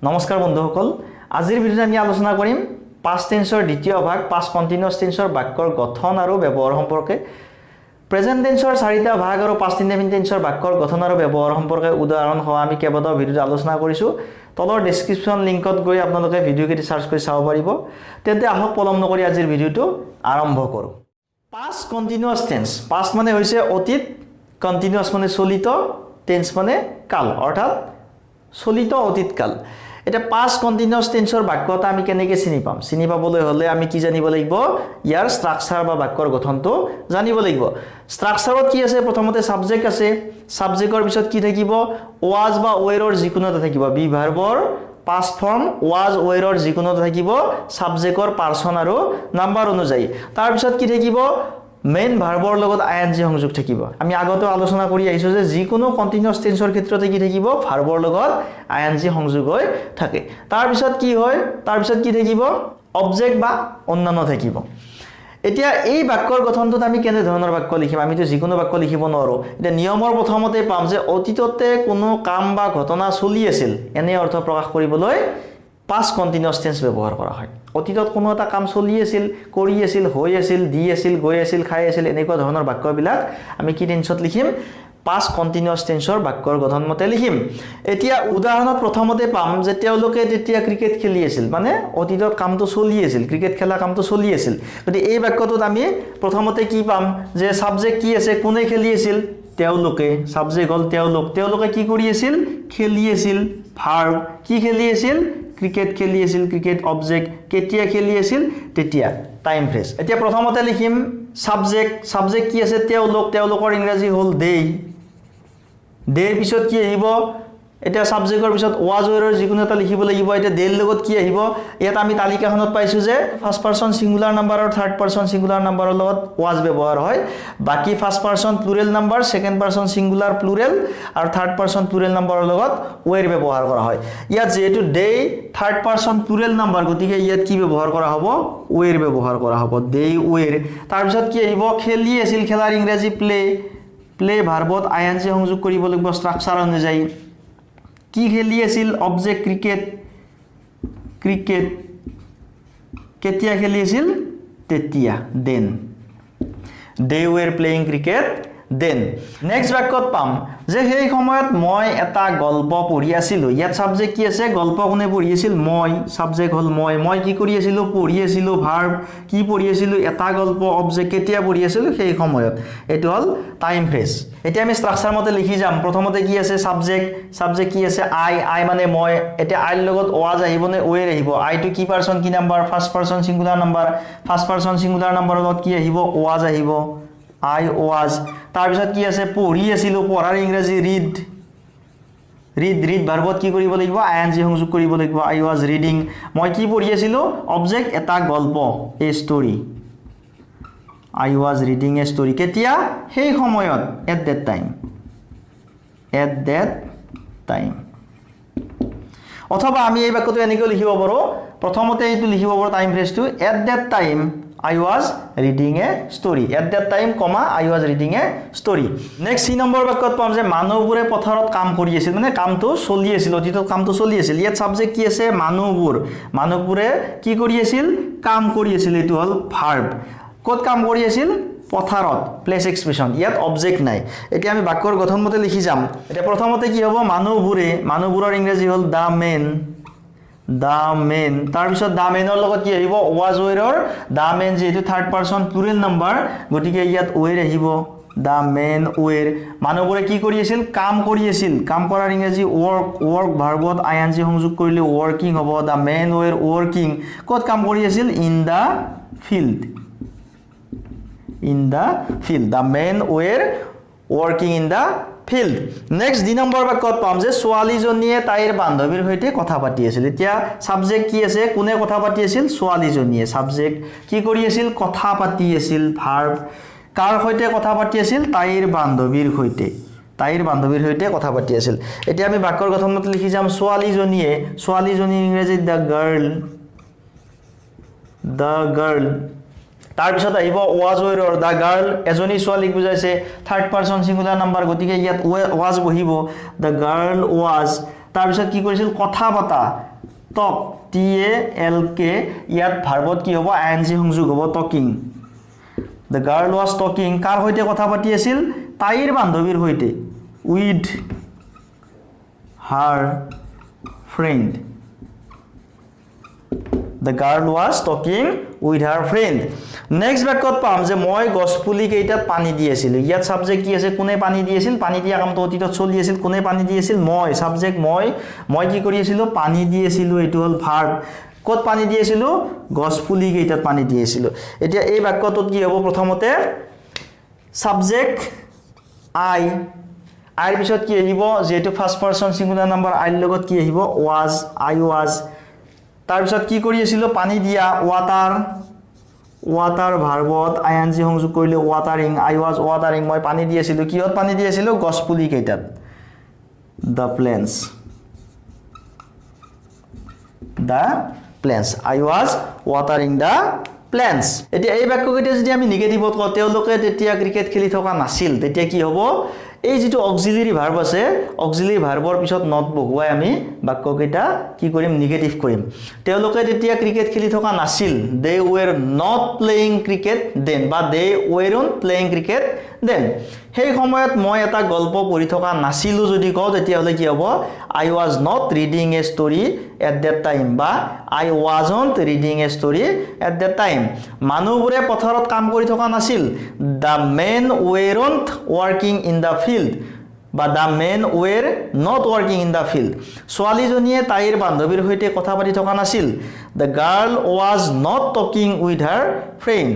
নমস্কাৰ বন্ধুসকল আজিৰ ভিডিঅ'ত আমি আলোচনা কৰিম past tenseৰ দ্বিতীয় ভাগ past continuous tenseৰ বাক্যৰ গঠন আৰু ব্যৱহাৰ সম্পৰ্কে present tenseৰ চাৰিটা ভাগ আৰু past indefinite tenseৰ বাক্যৰ গঠন আৰু ব্যৱহাৰ সম্পৰ্কে উদাহৰণ সহ আমি কেইবাটাও ভিডিঅ'ত আলোচনা কৰিছো তলৰ ডেসক্ৰিপচন লিংকত গৈ আপোনালোকে ভিডিঅ'কেইটি সাৰ্চ কৰি চাব পাৰিব তেন্তে আহক পলম নকৰি আজিৰ ভিডিঅ'টো আৰম্ভ কৰো past continuous tense past মানে হৈছে অতীত continuous মানে চলিত tense মানে কাল অৰ্থাৎ চলিত অতীত কাল এটা past continuous tenseৰ বাক্যটা আমি কেনেকৈ চিনি পাবলৈ হলে আমি কি জানিব লাগিব ইয়াৰ স্ট্ৰাকচাৰ বা বাক্যৰ গঠনটো জানিব লাগিব স্ট্ৰাকচাৰত কি আছে প্ৰথমতে সাবজেক্ট আছে সাবজেক্টৰ পিছত কি থাকিব was বা were ৰ যিকোনো এটা থাকিব be ভাৰ্বৰ past form was were ৰ যিকোনো এটা থাকিব সাবজেক্টৰ পাৰসন আৰু নাম্বাৰ অনুযায়ী তাৰ পিছত কি থাকিব মেইন ভাৰ্বৰ লগত ing সংযোগ থাকিব আমি আগতে আলোচনা কৰি আহিছো যে যিকোনো কন্টিনিউয়াস টেন্সৰ ক্ষেত্ৰতে কি থাকিব ভাৰ্বৰ লগত ing সংযোগ হৈ থাকে তাৰ পিছত কি হয় তাৰ পিছত কি থাকিব অবজেক্ট বা অন্যান্য থাকিব এতিয়া এই বাক্যৰ গঠনটোত আমি কেনে ধৰণৰ বাক্য লিখিম আমিতো যিকোনো বাক্য লিখিব নোৱাৰো এটা নিয়মৰ প্ৰথমতে পাম যে অতীততে কোনো কাম বা ঘটনা চলি আছিল এনে অৰ্থ প্ৰকাশ কৰিবলৈ past continuous tense ব্যৱহাৰ কৰা হয় অতীতত কোনো এটা কাম চলি আছিল কৰি আছিল হৈ আছিল দি আছিল গৈ আছিল খাই আছিল এনেকুৱা ধৰণৰ বাক্যবিলাক আমি কি টেন্সত লিখিম past continuous tenseৰ বাক্যৰ গঠন মতে লিখিম এতিয়া উদাহৰণত প্ৰথমতে পাম যে তেওঁলোকে তেতিয়া ক্ৰিকেট খেলি আছিল মানে অতীতত কামটো চলি আছিল ক্ৰিকেট খেলা কামটো চলি আছিল গতি এই বাক্যটোত আমি প্ৰথমতে কি পাম যে সাবজেক্ট কি আছে কোনে খেলি আছিল তেওঁলোকে সাবজেক্ট হল তেওঁলোকে কি কৰি আছিল খেলি আছিল ভাৰ্ব কি খেলি আছিল ক্ৰিকেট খেলি আছিল ক্ৰিকেট অবজেক্ট কেতিয়া খেলি আছিল তেতিয়া টাইম ফ্ৰেজ এতিয়া প্ৰথমতে লিখিম সাবজেক্ট কি আছে তেওঁলোকৰ ইংৰাজী হল দে পিছত কি আহিব এটা সাবজেক্টৰ পিছত was were ৰ যিকোনো এটা লিখিব লাগিব এটা দেৰ লগত কি আহিব ইয়াত আমি তালিকাখনত পাইছো যে ফাৰ্স্ট পাৰসন সিঙ্গুলাৰ নাম্বাৰ আৰু থাৰ্ড পাৰসন সিঙ্গুলাৰ নাম্বাৰৰ লগত was ব্যৱহাৰ হয় বাকি first person plural number second person singular plural আৰু থাৰ্ড পাৰসন প্লুৰেল নাম্বাৰৰ লগত were ব্যৱহাৰ কৰা হয় ইয়াত যেটো দে থাৰ্ড পাৰসন প্লুৰেল নাম্বাৰ গতিকে ইয়াত কি ব্যৱহাৰ কৰা হ'ব were ব্যৱহাৰ কৰা হ'ব দে were তাৰ পিছত কি আহিব খেলি আছিল খেলাৰ ইংৰাজী প্লে ভাৰ্বত ing সংযোগ কৰিব লাগিব স্ট্ৰাকচাৰ অনুযায়ী কি খেলি আছিল অবজেক্ট ক্ৰিকেট কেতিয়া খেলি আছিল তেতিয়া then they were playing cricket then next বাক্যত পাম যে সেই সময়ত মই এটা গল্প পঢ়ি আছিলো ইয়াত সাবজেক্ট কি আছে গল্প কোনে পঢ়ি আছিল মই সাবজেক্ট হল মই কি কৰি আছিলো পঢ়ি আছিলো ভাৰ্ব কি পঢ়ি আছিলো এটা গল্প অবজেক্ট কেতিয়া পঢ়ি আছিলো সেই সময়ত এটো হল টাইম ফ্ৰেজ এতিয়া আমি স্ট্ৰাকচাৰ মতে লিখি যাম প্ৰথমতে কি আছে সাবজেক্ট কি আছে আই মানে মই এটা আইৰ লগত was আহিব নে were আহিব আই টু কি পাৰসন কি নাম্বাৰ ফাৰ্স্ট পাৰসন সিঙ্গুলাৰ নাম্বাৰৰ লগত কি আহিব was আহিব I was তাৰ পিছত কি আছে পঢ়ি আছিল পঢ়াৰ ইংৰাজী ৰিড ভাৰ্বত কি কৰিব লাগিব ing সংযোগ কৰিব লাগিব I was reading মই কি পঢ়ি আছিল অবজেক্ট এটা গল্প এ story I was reading a story কেতিয়া সেই সময়ত at that time অথবা আমি এই বাক্যটো এনেকৈ লিখিব পাৰো প্ৰথমতে এইটো লিখিব পাৰো time ফ্ৰেজটো at that time I was reading a story at that time I was reading a story next 3 number বাক্যত পাম যে মানুহবোৰে পথাৰত কাম কৰি আছিল মানে কামটো চলি আছিল অতীতত কামটো চলি আছিল ইয়াত সাবজেক্ট কি আছে মানুহবোৰে কি কৰি আছিল কাম কৰি আছিল এটো হল ভাৰ্ব কত কাম কৰি আছিল পথাৰত প্লেস এক্সপ্ৰেছন ইয়াত অবজেক্ট নাই এতিয়া আমি বাক্যৰ গঠন মতে লিখি যাম এটা প্ৰথমতে কি হ'ব মানুহবোৰৰ ইংৰাজী হল the men তাৰ পিছত the menৰ লগত কি আহিব was were the men যেটো থাৰ্ড পাৰসন প্লুৰেল নাম্বাৰ গটিকে ইয়াত were আহিব the men were মানুহবোৰে কি কৰি আছিল কাম কৰাৰ ইংৰাজী work ভাৰ্বত ing সংযোগ কৰিলে working হ'ব the men were working কত কাম কৰি আছিল in the field the men were working in the field next 2 number বাক্যত পাম যে ছোৱালীজনীয়ে তাইৰ বান্ধৱীৰ সৈতে কথা পাতি আছিল এতিয়া সাবজেক্ট কি আছে কোনে কথা পাতি আছিল ছোৱালীজনীয়ে সাবজেক্ট কি কৰি আছিল কথা পাতি আছিল ভাৰ্ব কাৰ সৈতে কথা পাতি আছিল তাইৰ বান্ধৱীৰ সৈতে কথা পাতি আছিল এতিয়া আমি বাক্যৰ গঠন মতে লিখি যাম ছোৱালীজনী ইংৰাজী the girl তাৰ পিছত আহিব was were or the girl এজনী ছোৱালীক বুজাইছে থাৰ্ড পাৰসন সিঙ্গুলাৰ নাম্বাৰ গতিকে ইয়াত was বহিব the girl was তাৰ পিছত কি কৰিছিল কথা পাতা টক টি এ এল কে ইয়াত ভাৰ্বত কি হ'ব আইএনজি সংযোগ হ'ব talking The girl was talking কাৰ হৈতে কথা পাতি আছিল তাইৰ বান্ধৱীৰ হৈতে with her friend The girl was talking with her friend next বাক্যত পাম যে মই গছপুলি কেইটাত পানী দি আছিল ইয়াত সাবজেক্ট কি আছে কোনে পানী দি আছিল পানী দিয়া কামটো অতীতত চলি আছিল কোনে পানী দি আছিল মই সাবজেক্ট মই কি কৰি আছিল পানী দি আছিল এটো হল ভার্ব কত পানী দি আছিল গছপুলি কেইটাত পানী দি আছিল এতিয়া এই বাক্যটোত কি হ'ব প্ৰথমতে সাবজেক্ট আই আইৰ পিছত কি আহিব যেটো ফাৰ্স্ট পাৰসন সিঙ্গুলাৰ নাম্বাৰ আইৰ লগত কি আহিব was I was তাৰ পিছত কি কৰি আছিল পানী দিয়া water ভাৰ্বত আইএনজি সংযোগ কৰিলে watering I was watering মই পানী দি আছিল কিহত পানী দি আছিল গছপুলি কেইটাত the plants I was watering the plants এতিয়া এই বাক্যকেইটা যদি আমি নেগেটিভত কওঁ তেওঁলোকে তেতিয়া ক্ৰিকেট খেলি থকা নাছিল তেতিয়া কি হ'ব এই যেটো অক্সিলাৰি ভাৰ্ব আছে অক্সিলাৰি ভাৰ্বৰ পিছত নট বহুৱাই আমি বাক্যকেইটা কি কৰিম নেগেটিভ কৰিম তেওঁলোকে তেতিয়া ক্ৰিকেট খেলি থকা নাছিল they were not playing cricket then বা they weren't playing cricket then সেই সময়ত মই এটা গল্প পঢ়ি থকা নাছিলো যদি কওঁ তেতিয়া হলে কি হ'ব I was not reading a story at that time বা I wasn't reading a story at that time মানুহবোৰে পথাৰত কাম কৰি থকা নাছিল the men weren't working in the field বা the men were not working in the field ছোৱালীজনীয়ে তাইৰ বান্ধৱীৰ হৈতে কথা পাতি থকা নাছিল the girl was not talking with her friend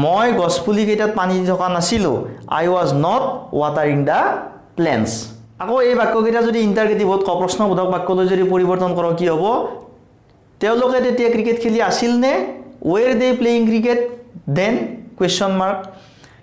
মই গছপুলি কেইটাত পানী দি থকা নাছিলো I was not watering the plants আকৌ এই বাক্যকেইটা যদি ইন্টাৰগেটিভত ক প্ৰশ্নবোধক বাক্যলৈ যদি পৰিৱৰ্তন কৰক কি হ'ব তেওঁলোকে তেতিয়া ক্ৰিকেট খেলি আছিল নে were they playing cricket then question mark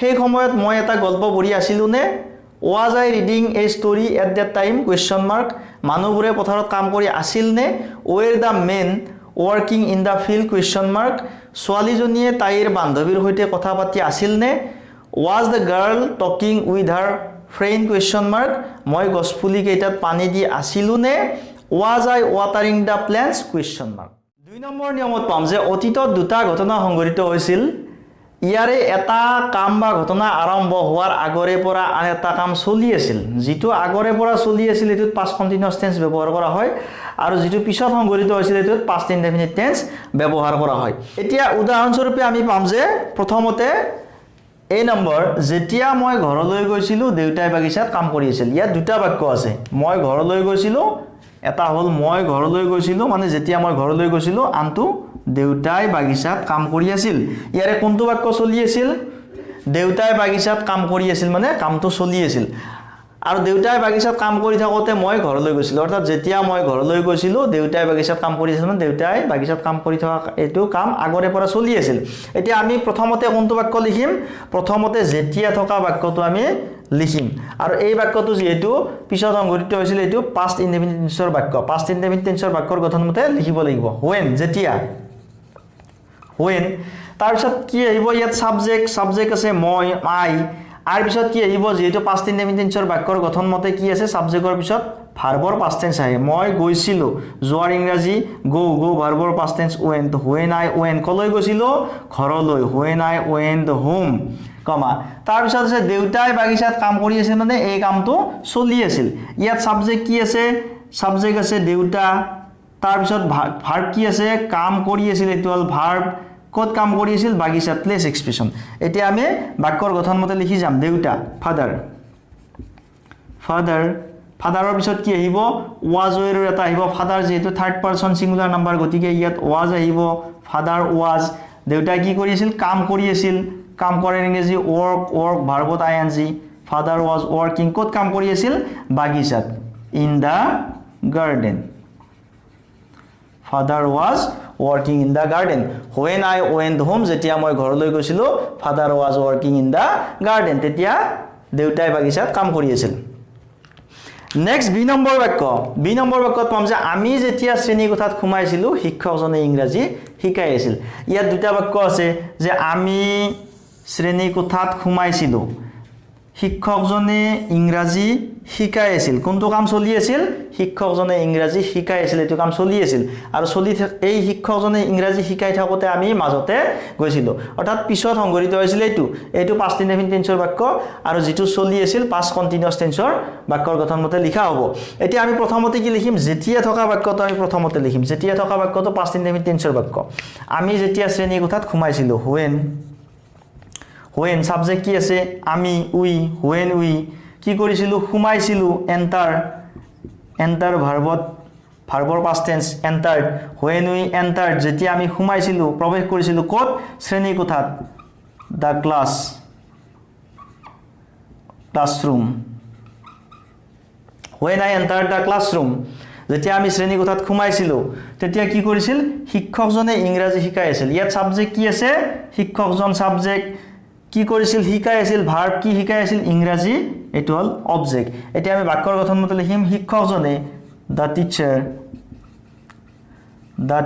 সেই সময়ত মই এটা গল্প পঢ়ি আছিলো নে was I reading a story at that time question mark মানুহবোৰে পথাৰত কাম কৰি আছিল নে were the men working in the field question mark ছোৱালীজনীয়ে তাইৰ বান্ধৱীৰ হৈতে কথা পাতি আছিল নে was the girl talking with her friend question mark মই গছপুলি কেইটাত পানী দি আছিলো নে was I watering the plants question mark দুই নম্বৰ নিয়মত পাম যে অতীতত দুটা ঘটনা সংঘটিত হৈছিল ইয়াৰে এটা কাম বা ঘটনা আৰম্ভ হোৱাৰ আগৰে পৰা আন এটা কাম চলি আছিল যেটো আগৰে পৰা চলি আছিল এটোত past continuous tense ব্যৱহাৰ কৰা হয় আৰু যেটো পিছত সংঘটিত হৈছিল এটোত past indefinite tense ব্যৱহাৰ কৰা হয় এতিয়া উদাহৰণস্বৰূপে আমি পাম যে প্ৰথমতে এই নম্বৰ যেতিয়া মই ঘৰলৈ গৈছিলো দেউতাই বাগিচাত কাম কৰি আছিল ইয়াত দুটা বাক্য আছে মই ঘৰলৈ গৈছিলো এটা হল মই ঘৰলৈ গৈছিলো মানে যেতিয়া মই ঘৰলৈ গৈছিলো আনটো দেউতাই বাগিচাত কাম কৰি আছিল ইয়াৰে কোনটো বাক্য চলি আছিল দেউতাই বাগিচাত কাম কৰি আছিল মানে কামটো চলি আছিল আৰু দেউতাই বাগিচাত কাম কৰি থাকোতে মই ঘৰলৈ গৈছিলো অৰ্থাৎ যেতিয়া মই ঘৰলৈ গৈছিলো দেউতাই বাগিচাত কাম কৰি আছিল মানে দেউতাই বাগিচাত কাম কৰি থকা এটো কাম আগৰে পৰা চলি আছিল এতিয়া আমি প্ৰথমতে কোনটো বাক্য লিখিম প্ৰথমতে যেতিয়া থকা বাক্যটো আমি লিখিম আৰু এই বাক্যটো যেহেতু পিছত সংঘটিত হৈছিল এটো past indefinite tenseৰ বাক্য past indefinite tenseৰ বাক্যৰ গঠন মতে লিখিব লাগিব when যেতিয়া when তাৰ পিছত কি আহিব ইয়াত সাবজেক্ট আছে মই I আৰ পিছত কি আহিব যেটো past indefinite tenseৰ বাক্যৰ গঠন মতে কি আছে সাবজেক্টৰ পিছত ভাৰ্বৰ past tense আহে মই গৈছিলো যোৱাৰ ইংৰাজী go ভাৰ্বৰ past tense went when I went কলৈ গৈছিলো ঘৰলৈ when I went home কমা তাৰ পিছত আছে দেউতাই বাগিচাত কাম কৰি আছে মানে এই কামটো চলি আছিল ইয়াত সাবজেক্ট কি আছে সাবজেক্ট আছে দেউতা তাৰ পিছত ভাৰ্ব কি আছে কাম কৰি আছিল এটো হল ভাৰ্ব কত কাম কৰি আছিল বাগিচাত প্লেস এক্সপ্ৰেশন এতিয়া আমি বাক্যৰ গঠন মতে লিখি যাম দেউতা ফাদাৰৰ পিছত কি আহিব was এৰ এটা আহিব ফাদাৰ যেটো থাৰ্ড পাৰসন সিঙ্গুলাৰ নাম্বাৰ গতিকে ইয়াত was আহিব ফাদাৰ was দেউতা কি কৰি আছিল কাম কৰি আছিল কাম কৰে ইংৰাজী work ভাৰ্বত আইএনজি ফাদাৰ was working কত কাম কৰি আছিল বাগিচাত in the garden father was working in the garden when I went home যেতিয়া মই ঘৰলৈ গৈছিলো father was working in the garden তেতিয়া দেউতাই বাগিচাত কাম কৰি আছিল নেক্সট বি নম্বৰ বাক্যত পাম যে আমি যেতিয়া শ্ৰেণী কোঠাত খুমাইছিলো শিক্ষকজনে ইংৰাজী শিকাই আছিল ইয়াত দুটা বাক্য আছে যে আমি শ্ৰেণী কোঠাত খুমাইছিলো শিক্ষকজনে ইংৰাজী শিকাই আছিল কোনটো কাম চলি আছিল শিক্ষকজনে ইংৰাজী শিকাই আছিল এটো কাম চলি আছিল আৰু এই শিক্ষকজনে ইংৰাজী শিকাই থাকোতে আমি মাজতে গৈছিল অৰ্থাৎ পিছত সংগঠিত হৈছিল এইটো past indefinite tenseৰ বাক্য আৰু যেটো চলি আছিল past continuous tenseৰ বাক্যৰ গঠন মতে লিখা হ'ব এতিয়া আমি প্ৰথমতে কি লিখিম যেতিয়া থকা বাক্যটো আমি প্ৰথমতে লিখিম যেতিয়া থকা বাক্যটো past indefinite tenseৰ বাক্য আমি যেতিয়া শ্ৰেণী কোঠাত ঘুমাইছিল when subject কি আছে আমি when we কি কৰিছিলো ঘুমাইছিলো enter verbৰ past tense entered when we entered যেতিয়া আমি ঘুমাইছিলো প্ৰৱেশ কৰিছিলো ক'ত শ্ৰেণী কোঠাত the classroom when I entered the classroom যেতিয়া আমি শ্ৰেণী কোঠাত ঘুমাইছিলো তেতিয়া কি কৰিছিল শিক্ষকজনে ইংৰাজী শিকাই আছিল ইয়াত সাবজেক্ট কি আছে শিক্ষকজন সাবজেক্ট কি কৰিছিল শিকাই আছিল ভাৰ্ব কি শিকাই আছিল ইংৰাজী এটো হল অবজেক্ট এতিয়া আমি বাক্যৰ গঠন মতে লিখিম শিক্ষকজনে the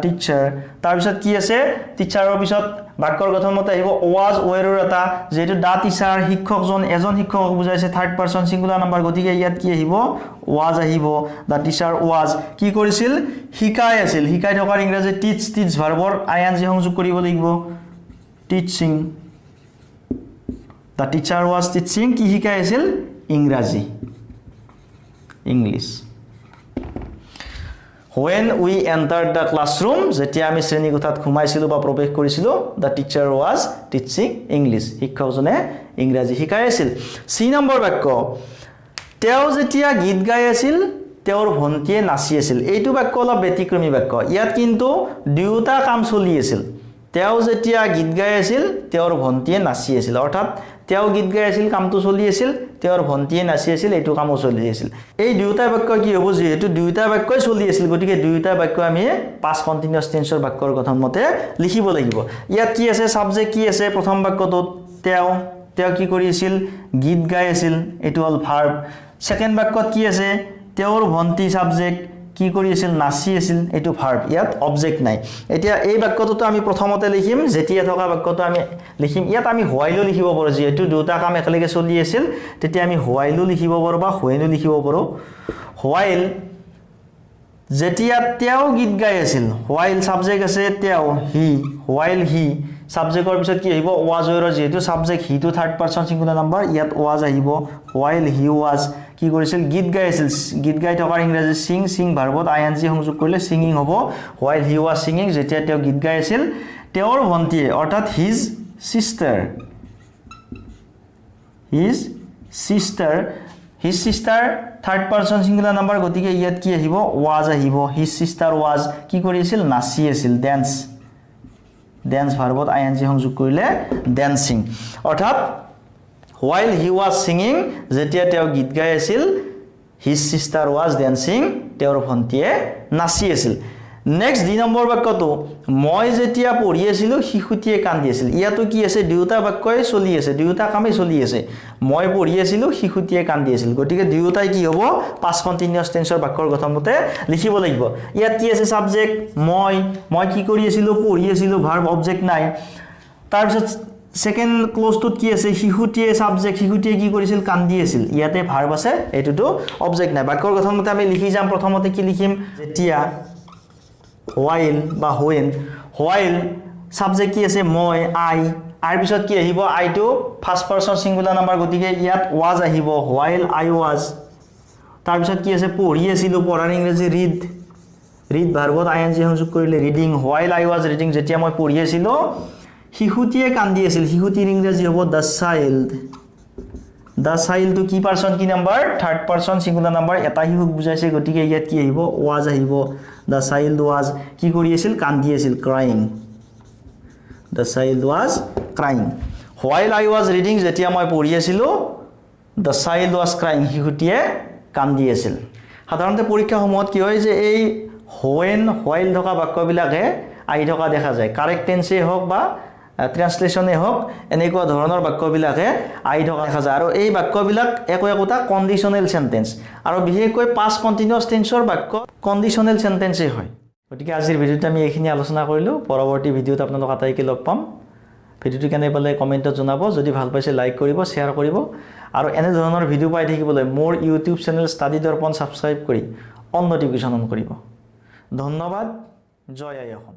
teacher তাৰ পিছত কি আছে টিচাৰৰ পিছত বাক্যৰ গঠন মতে আহিব was were এটা যেটো the teacher শিক্ষকজন এজন শিক্ষকক বুজাইছে থাৰ্ড পাৰসন সিঙ্গুলাৰ নাম্বাৰ গতিকে ইয়াত কি আহিব was আহিব the teacher was কি কৰিছিল শিকাই আছিল শিকাই থকাৰ ইংৰাজী teach ভাৰ্বৰ ing সংযোগ কৰিব লাগিব teaching the teacher was teaching কি শিকাই আছিল ইংৰাজী English when we entered the classroom যেতিয়া আমি শ্ৰেণী কোঠাত ঘুমাইছিলো বা প্ৰৱেশ কৰিছিলো the teacher was teaching English শিক্ষকজনে ইংৰাজী শিকাই আছিল সি নম্বৰ বাক্য তেওঁ যেতিয়া গীত গাই আছিল তেওঁৰ ভন্টিয়ে নাচি আছিল এইটো বাক্য অলপ ব্যতিক্ৰমী বাক্য ইয়াত কিন্তু দুটা কাম চলি আছিল তেওঁ যেতিয়া গীত গাই আছিল তেওঁৰ ভন্টিয়ে নাচি আছিল অৰ্থাৎ তেওঁ গীত গাই আছিল কামটো চলি আছিল তেওঁৰ ভন্টিয়ে নাচি আছিল এইটো কামো চলি আছিল এই দুটা বাক্য কি হ'ব যেহেতু দুটা বাক্যই চলি আছিল গতিকে দুটা বাক্য আমি past continuous tenseৰ বাক্যৰ গঠন মতে লিখিব লাগিব ইয়াত কি আছে সাবজেক্ট কি আছে প্ৰথম বাক্যটোত তেওঁ কি কৰি আছিল গীত গাই আছিল এটো হল ভাৰ্ব সেকেন্ড বাক্যত কি আছে তেওঁৰ ভন্টি সাবজেক্ট কি কৰি আছিল নাচি আছিল এটো ভাৰ্ব ইয়াত অবজেক্ট নাই এতিয়া এই বাক্যটো আমি প্ৰথমতে লিখিম যেতিয়া থকা বাক্যটো আমি লিখিম ইয়াত আমি while লিখিব পাৰো যেহেতু দুটা কাম একেলগে চলি আছিল তেতিয়া আমি while লিখিব পাৰো বা when লিখিব পাৰো while যেতিয়া তেওঁ গীত গাই আছিল while সাবজেক্ট আছে তেওঁ while he সাবজেক্টৰ পিছত কি আহিব was were যেহেতু subject he to third person singular number ইয়াত was আহিব while he was কি কৰিছিল গীত গাই আছিল গীত গাই থকাৰ ইংৰাজী sing ভাৰ্বত ing সংযোগ কৰিলে singing হ'ব while he was singing যেতিয়া তেওঁ গীত গাই আছিল তেওঁৰ ভন্টিয়ে অৰ্থাৎ his sister third person singular number গতিকে ইয়াত কি আহিব was আহিব his sister was কি কৰিছিল নাচি আছিল dance ভাৰ্বত ing সংযোগ কৰিলে dancing অৰ্থাৎ while he was singing যেতিয়া তেওঁ গীত গাই আছিল his sister was dancing তেওঁৰ ভন্টিয়ে নাচি আছিল নেক্সট দুই নম্বৰ বাক্যটো মই যেতিয়া পঢ়ি আছিলো শিশুটিয়ে কান্দি আছিল ইয়াতো কি আছে দুটা বাক্যই চলি আছে দুটা কামে চলি আছে মই পঢ়ি আছিলো শিশুটিয়ে কান্দি আছিল গতিকে দুটাই কি হ'ব past continuous tenseৰ বাক্যৰ গঠন মতে লিখিব লাগিব ইয়াত কি আছে সাবজেক্ট মই কি কৰি আছিলো পঢ়ি আছিলো ভাৰ্ব অবজেক্ট নাই তাৰ পিছত সেকেন্ড ক্লোজটোত কি আছে শিশুটিয়ে সাবজেক্ট শিশুটিয়ে কি কৰিছিল কান্দি আছিল ইয়াতে ভাৰ্ব আছে এটোটো অবজেক্ট নাই বাক্যৰ গঠন মতে আমি লিখি যাম প্ৰথমতে কি লিখিম যেতিয়া while বা while সাবজেক্ট কি আছে মই আৰ পিছত কি আহিব I to first person singular number গতিকে ইয়াত was আহিব while I was তাৰ পিছত কি আছে পঢ়ি আছিল পঢ়াৰ ইংৰাজী read ভাৰ্বত ing সংযোগ কৰিলে reading while I was reading যেতিয়া মই পঢ়ি আছিল শিশুটিয়ে কান্দি আছিল শিশুটিৰ ইংৰাজী হ'ব the child to কি পাৰসন কি number third person singular number এটা শিশুক বুজাইছে গতিকে ইয়াত কি আহিব was আহিব the child was কি কৰি আছিল কান্দি আছিল crying the child was crying while I was reading যেতিয়া মই পঢ়ি আছিল the child was crying শিশুটিয়ে কান্দি আছিল সাধাৰণতে পৰীক্ষা সমূহত কি হয় যে এই when while থকা বাক্যবিলাকে আহি থকা দেখা যায় কাৰেক্ট টেন্সে হোক বা ট্ৰান্সলেচনে হোক এনেকুৱা ধৰণৰ বাক্যবিলাকে আহি থকা দেখা যায় আৰু এই বাক্যবিলাক একোটা কন্ডিশনাল সেন্টেন্স আৰু বিশেষকৈ past continuous tenseৰ বাক্য কন্ডিশনাল সেন্টেন্সে হয় গতিকে আজিৰ ভিডিওতে আমি এইখিনি আলোচনা কৰিলো পৰৱৰ্তী ভিডিওত আপোনালোক আটাইকে লগ পাম ভিডিওটো কেনে পালে কমেন্টত জনাব যদি ভাল পাইছে লাইক কৰিব শেয়াৰ কৰিব আৰু এনে ধৰণৰ ভিডিঅ' পাই থাকিবলৈ মোৰ YouTube channel study Darpan subscribe কৰি অন নটিফিকেশ্যন অন কৰিব। ধন্যবাদ। জয় আই অসম।